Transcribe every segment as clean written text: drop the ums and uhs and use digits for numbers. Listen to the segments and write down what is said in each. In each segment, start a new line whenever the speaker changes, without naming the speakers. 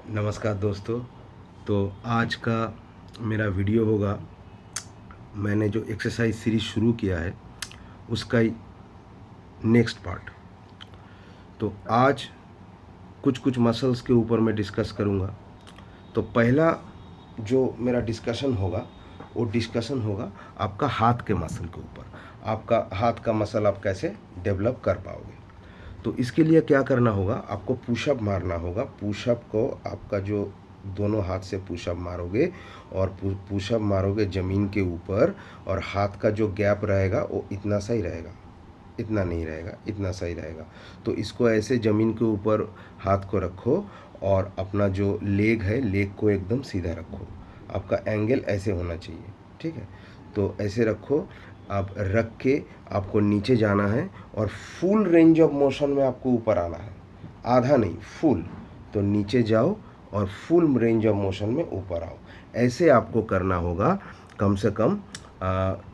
नमस्कार दोस्तों। तो आज का मेरा वीडियो होगा, मैंने जो एक्सरसाइज सीरीज शुरू किया है उसका ही नेक्स्ट पार्ट। तो आज कुछ कुछ मसल्स के ऊपर मैं डिस्कस करूँगा। तो पहला जो मेरा डिस्कशन होगा वो डिस्कशन होगा आपका हाथ के मसल के ऊपर। आपका हाथ का मसल आप कैसे डेवलप कर पाओगे। तो इसके लिए क्या करना होगा, आपको पुशअप मारना होगा। पुशअप को आपका जो दोनों हाथ से पुशअप मारोगे और पुशअप मारोगे ज़मीन के ऊपर, और हाथ का जो गैप रहेगा वो इतना सही रहेगा, इतना नहीं रहेगा, इतना सही रहेगा। तो इसको ऐसे ज़मीन के ऊपर हाथ को रखो और अपना जो लेग है लेग को एकदम सीधा रखो। आपका एंगल ऐसे होना चाहिए, ठीक है। तो ऐसे रखो, आप रख के आपको नीचे जाना है और फुल रेंज ऑफ मोशन में आपको ऊपर आना है, आधा नहीं फुल। तो नीचे जाओ और फुल रेंज ऑफ मोशन में ऊपर आओ। ऐसे आपको करना होगा कम से कम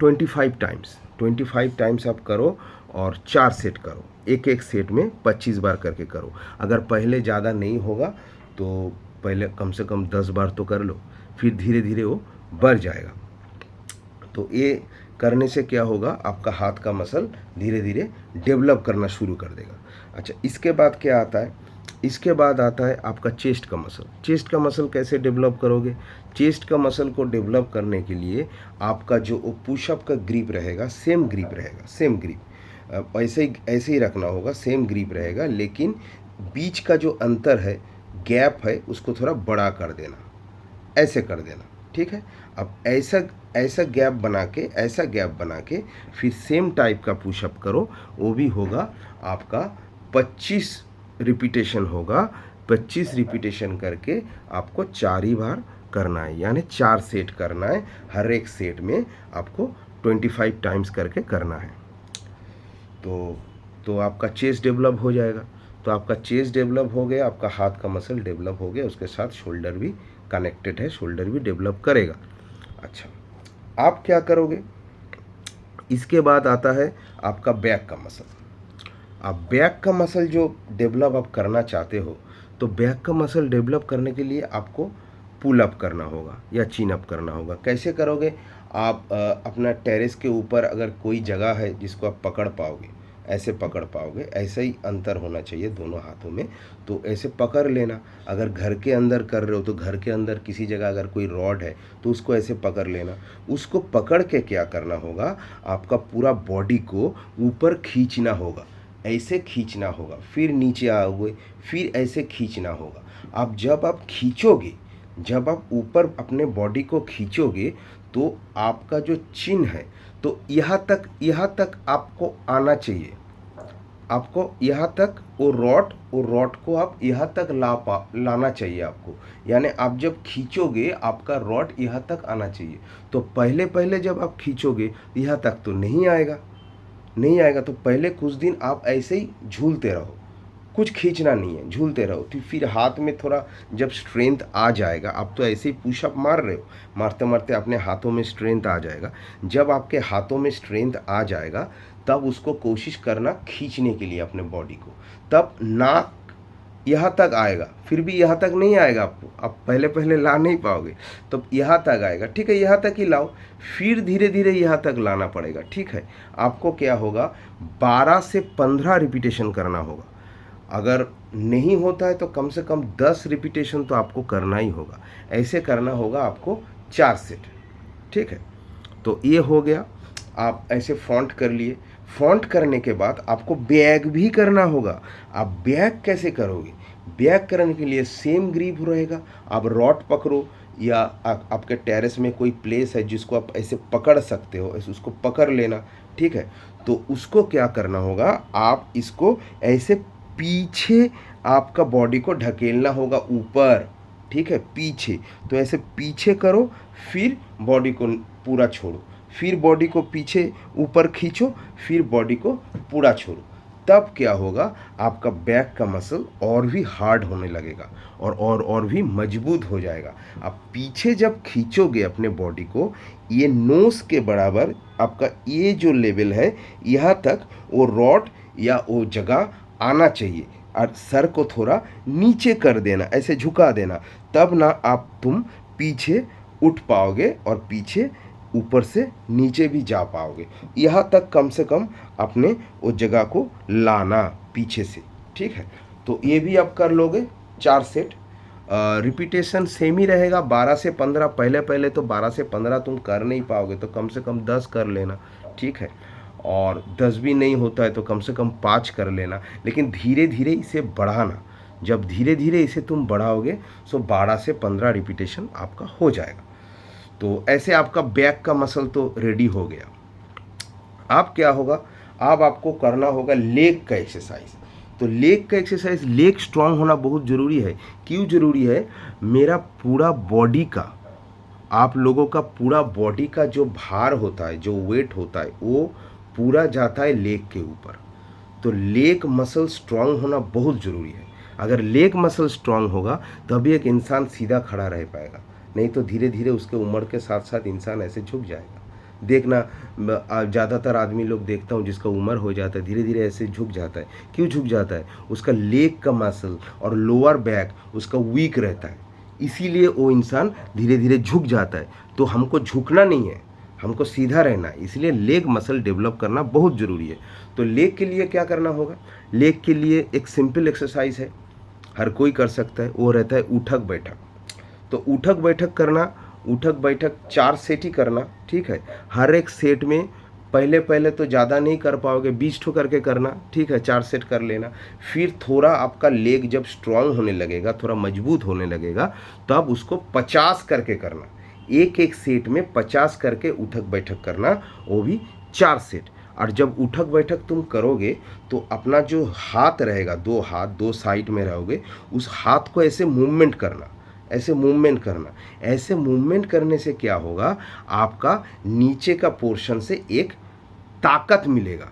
25 टाइम्स आप करो और 4 सेट करो। एक एक सेट में 25 बार करके करो। अगर पहले ज़्यादा नहीं होगा तो पहले कम से कम 10 बार तो कर लो, फिर धीरे धीरे वो बढ़ जाएगा। तो ये करने से क्या होगा, आपका हाथ का मसल धीरे धीरे डेवलप करना शुरू कर देगा। अच्छा, इसके बाद क्या आता है, इसके बाद आता है आपका चेस्ट का मसल। चेस्ट का मसल कैसे डेवलप करोगे। चेस्ट का मसल को डेवलप करने के लिए आपका जो पुशअप का ग्रिप रहेगा सेम ग्रिप रहेगा, सेम ग्रिप ऐसे ही रखना होगा, सेम ग्रिप रहेगा। लेकिन बीच का जो अंतर है, गैप है, उसको थोड़ा बड़ा कर देना, ऐसे कर देना, ठीक है। अब ऐसा ऐसा गैप बना के, ऐसा गैप बना के फिर सेम टाइप का पुशअप करो। वो भी होगा आपका 25 रिपीटेशन होगा। 25 रिपीटेशन करके आपको 4 ही बार करना है, यानी 4 सेट करना है। हर एक सेट में आपको 25 टाइम्स करके करना है। तो आपका चेस्ट डेवलप हो जाएगा। तो आपका चेस्ट डेवलप हो गया, आपका हाथ का मसल डेवलप हो गया, उसके साथ शोल्डर भी कनेक्टेड है, शोल्डर भी डेवलप करेगा। अच्छा, आप क्या करोगे, इसके बाद आता है आपका बैक का मसल। आप बैक का मसल जो डेवलप आप करना चाहते हो, तो बैक का मसल डेवलप करने के लिए आपको पुल अप करना होगा या चिन अप करना होगा। कैसे करोगे, आप अपना टेरेस के ऊपर अगर कोई जगह है जिसको आप पकड़ पाओगे, ऐसे पकड़ पाओगे, ऐसा ही अंतर होना चाहिए दोनों हाथों में। तो ऐसे पकड़ लेना। अगर घर के अंदर कर रहे हो तो घर के अंदर किसी जगह अगर कोई रॉड है तो उसको ऐसे पकड़ लेना। उसको पकड़ के क्या करना होगा, आपका पूरा बॉडी को ऊपर खींचना होगा, ऐसे खींचना होगा, फिर नीचे आओगे, फिर ऐसे खींचना होगा। अब जब आप खींचोगे, जब आप ऊपर अपने बॉडी को खींचोगे तो आपका जो चिन है तो यहाँ तक आपको आना चाहिए। आपको यहाँ तक वो रॉड को आप यहाँ तक लाना चाहिए आपको। यानी आप जब खींचोगे आपका रॉड यहाँ तक आना चाहिए। तो पहले पहले जब आप खींचोगे यहाँ तक तो नहीं आएगा, नहीं आएगा। तो पहले कुछ दिन आप ऐसे ही झूलते रहो, कुछ खींचना नहीं है, झूलते रहो। तो फिर हाथ में थोड़ा जब स्ट्रेंथ आ जाएगा, आप तो ऐसे ही पुशअप मार रहे हो, मारते मारते अपने हाथों में स्ट्रेंथ आ जाएगा। जब आपके हाथों में स्ट्रेंथ आ जाएगा तब उसको कोशिश करना खींचने के लिए अपने बॉडी को। तब नाक यहाँ तक आएगा, फिर भी यहाँ तक नहीं आएगा आपको, आप पहले पहले ला नहीं पाओगे। तो यहाँ तक आएगा, ठीक है, यहाँ तक ही लाओ, फिर धीरे धीरे यहाँ तक लाना पड़ेगा, ठीक है। आपको क्या होगा, 12 से 15 रिपीटेशन करना होगा। अगर नहीं होता है तो कम से कम 10 रिपीटेशन तो आपको करना ही होगा। ऐसे करना होगा आपको 4 सेट, ठीक है। तो ये हो गया, आप ऐसे फॉन्ट कर लिए। फॉन्ट करने के बाद आपको बैक भी करना होगा। आप बैक कैसे करोगे, बैक करने के लिए सेम ग्रिप रहेगा। आप रॉड पकड़ो या आपके टेरेस में कोई प्लेस है जिसको आप ऐसे पकड़ सकते हो, ऐसे उसको पकड़ लेना, ठीक है। तो उसको क्या करना होगा, आप इसको ऐसे पीछे आपका बॉडी को ढकेलना होगा ऊपर, ठीक है, पीछे। तो ऐसे पीछे करो, फिर बॉडी को पूरा छोड़ो, फिर बॉडी को पीछे ऊपर खींचो, फिर बॉडी को पूरा छोड़ो। तब क्या होगा, आपका बैक का मसल और भी हार्ड होने लगेगा और भी मजबूत हो जाएगा। आप पीछे जब खींचोगे अपने बॉडी को, ये नोज के बराबर आपका ये जो लेवल है यहाँ तक वो रॉड या वो जगह आना चाहिए। और सर को थोड़ा नीचे कर देना, ऐसे झुका देना, तब ना तुम पीछे उठ पाओगे और पीछे ऊपर से नीचे भी जा पाओगे। यहाँ तक कम से कम अपने उस जगह को लाना पीछे से, ठीक है। तो ये भी आप कर लोगे 4 सेट। रिपीटेशन सेम ही रहेगा 12 से 15। पहले पहले तो 12 से 15 तुम कर नहीं पाओगे, तो कम से कम 10 कर लेना, ठीक है। और 10 भी नहीं होता है तो कम से कम 5 कर लेना, लेकिन धीरे धीरे इसे बढ़ाना। जब धीरे धीरे इसे तुम बढ़ाओगे तो 12 से 15 रिपीटेशन आपका हो जाएगा। तो ऐसे आपका बैक का मसल तो रेडी हो गया। अब क्या होगा, अब आपको करना होगा लेग का एक्सरसाइज। तो लेग का एक्सरसाइज, लेग स्ट्रांग होना बहुत ज़रूरी है। क्यों ज़रूरी है? मेरा पूरा बॉडी का, आप लोगों का पूरा बॉडी का जो भार होता है, जो वेट होता है, वो पूरा जाता है लेग के ऊपर। तो लेग मसल स्ट्रांग होना बहुत ज़रूरी है। अगर लेग मसल स्ट्रांग होगा तभी एक इंसान सीधा खड़ा रह पाएगा, नहीं तो धीरे धीरे उसके उम्र के साथ साथ इंसान ऐसे झुक जाएगा। देखना, ज़्यादातर आदमी लोग देखता हूँ जिसका उम्र हो जाता है धीरे धीरे ऐसे झुक जाता है। क्यों झुक जाता है? उसका लेग का मसल और लोअर बैक उसका वीक रहता है, इसीलिए वो इंसान धीरे धीरे झुक जाता है। तो हमको झुकना नहीं है, हमको सीधा रहना है, इसलिए लेग मसल डेवलप करना बहुत ज़रूरी है। तो लेग के लिए क्या करना होगा? लेग के लिए एक सिंपल एक्सरसाइज है, हर कोई कर सकता है, वो रहता है उठक बैठक। तो उठक बैठक करना, उठक बैठक 4 सेट ही करना, ठीक है। हर एक सेट में पहले पहले तो ज़्यादा नहीं कर पाओगे, 20 ठो करके करना, ठीक है। 4 सेट कर लेना। फिर थोड़ा आपका लेग जब स्ट्रांग होने लगेगा, थोड़ा मजबूत होने लगेगा, तब उसको 50 करके करना। एक एक सेट में 50 करके उठक बैठक करना, वो भी 4 सेट। और जब उठक बैठक तुम करोगे तो अपना जो हाथ रहेगा, 2 हाथ 2 साइड में रहोगे, उस हाथ को ऐसे मूवमेंट करना, ऐसे मूवमेंट करना। ऐसे मूवमेंट करने से क्या होगा, आपका नीचे का पोर्शन से एक ताकत मिलेगा,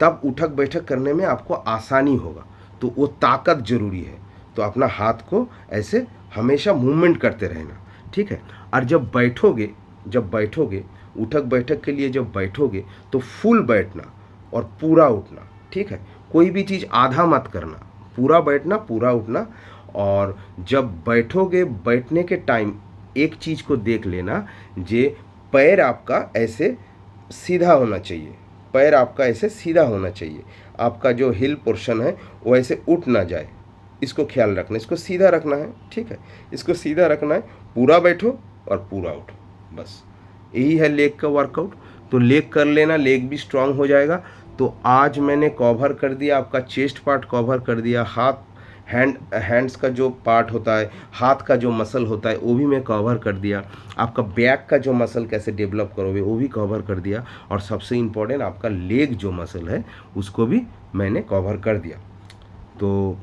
तब उठक बैठक करने में आपको आसानी होगा। तो वो ताकत ज़रूरी है। तो अपना हाथ को ऐसे हमेशा मूवमेंट करते रहना, ठीक है। और जब बैठोगे उठक बैठक के लिए जब बैठोगे तो फुल बैठना और पूरा उठना, ठीक है। कोई भी चीज़ आधा मत करना, पूरा बैठना पूरा उठना। और जब बैठोगे, बैठने के टाइम एक चीज़ को देख लेना, जे पैर आपका ऐसे सीधा होना चाहिए, पैर आपका ऐसे सीधा होना चाहिए। आपका जो हिल पोर्शन है वो ऐसे उठ ना जाए, इसको ख्याल रखना, इसको सीधा रखना है, ठीक है। इसको सीधा रखना है, पूरा बैठो और पूरा उठो, बस यही है लेग का वर्कआउट। तो लेग कर लेना, लेग भी स्ट्रांग हो जाएगा। तो आज मैंने कवर कर दिया, आपका चेस्ट पार्ट कवर कर दिया, हाथ हैंड्स का जो पार्ट होता है, हाथ का जो मसल होता है वो भी मैं कवर कर दिया। आपका बैक का जो मसल कैसे डेवलप करोगे वो भी कवर कर दिया। और सबसे इम्पोर्टेंट आपका लेग जो मसल है उसको भी मैंने कवर कर दिया। तो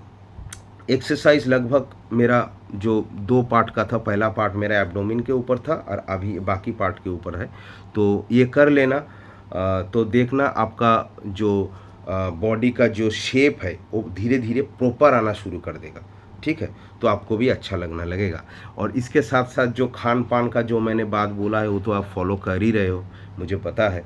एक्सरसाइज लगभग मेरा जो 2 पार्ट का था, पहला पार्ट मेरा एब्डोमेन के ऊपर था और अभी बाकी पार्ट के ऊपर है। तो ये कर लेना। तो देखना आपका जो बॉडी का जो शेप है वो धीरे धीरे प्रॉपर आना शुरू कर देगा, ठीक है। तो आपको भी अच्छा लगना लगेगा। और इसके साथ साथ जो खान पान का जो मैंने बात बोला है वो तो आप फॉलो कर ही रहे हो, मुझे पता है,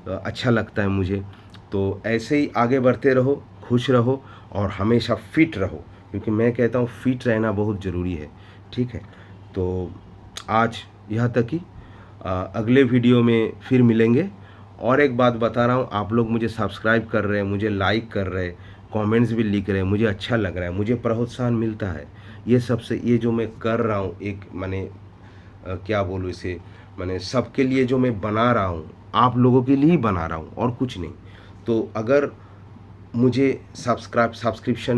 अच्छा लगता है मुझे। तो ऐसे ही आगे बढ़ते रहो, खुश रहो और हमेशा फिट रहो, क्योंकि मैं कहता हूँ फिट रहना बहुत ज़रूरी है, ठीक है। तो आज यहाँ तक ही, अगले वीडियो में फिर मिलेंगे। और एक बात बता रहा हूँ, आप लोग मुझे सब्सक्राइब कर रहे हैं, मुझे लाइक कर रहे हैं, कमेंट्स भी लिख रहे हैं, मुझे अच्छा लग रहा है, मुझे प्रोत्साहन मिलता है। ये सबसे, ये जो मैं कर रहा हूँ एक मैंने क्या बोलूँ इसे, मैंने सबके लिए जो मैं बना रहा हूँ, आप लोगों के लिए ही बना रहा हूँ और कुछ नहीं। तो अगर मुझे सब्सक्रिप्शन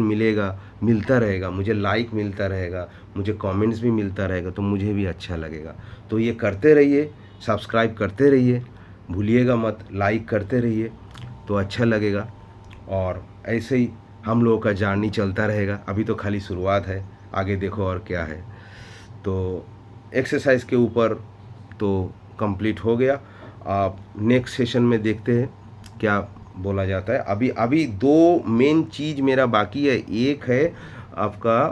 मिलता रहेगा, मुझे लाइक मिलता रहेगा, मुझे कमेंट्स भी मिलता रहेगा, तो मुझे भी अच्छा लगेगा। तो ये करते रहिए, सब्सक्राइब करते रहिए, भूलिएगा मत, लाइक करते रहिए, तो अच्छा लगेगा। और ऐसे ही हम लोगों का जर्नी चलता रहेगा। अभी तो खाली शुरुआत है, आगे देखो और क्या है। तो एक्सरसाइज के ऊपर तो कंप्लीट हो गया। आप नेक्स्ट सेशन में देखते हैं क्या बोला जाता है। अभी 2 मेन चीज़ मेरा बाकी है। एक है आपका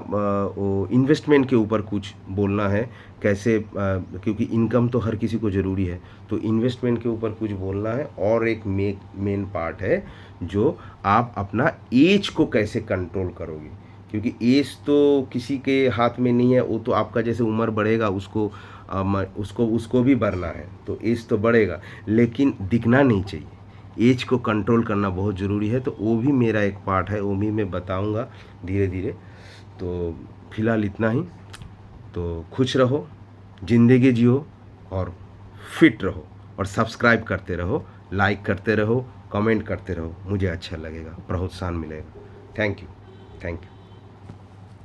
वो इन्वेस्टमेंट के ऊपर कुछ बोलना है, कैसे क्योंकि इनकम तो हर किसी को ज़रूरी है, तो इन्वेस्टमेंट के ऊपर कुछ बोलना है। और एक मेन पार्ट है जो आप अपना एज को कैसे कंट्रोल करोगे, क्योंकि एज तो किसी के हाथ में नहीं है, वो तो आपका जैसे उम्र बढ़ेगा उसको भी बढ़ना है, तो एज तो बढ़ेगा लेकिन दिखना नहीं चाहिए। एज को कंट्रोल करना बहुत ज़रूरी है, तो वो भी मेरा एक पार्ट है, वो भी मैं बताऊंगा धीरे धीरे। तो फिलहाल इतना ही। तो खुश रहो, ज़िंदगी जियो और फिट रहो, और सब्सक्राइब करते रहो, लाइक करते रहो, कमेंट करते रहो, मुझे अच्छा लगेगा, प्रोत्साहन मिलेगा। Thank you. Thank you.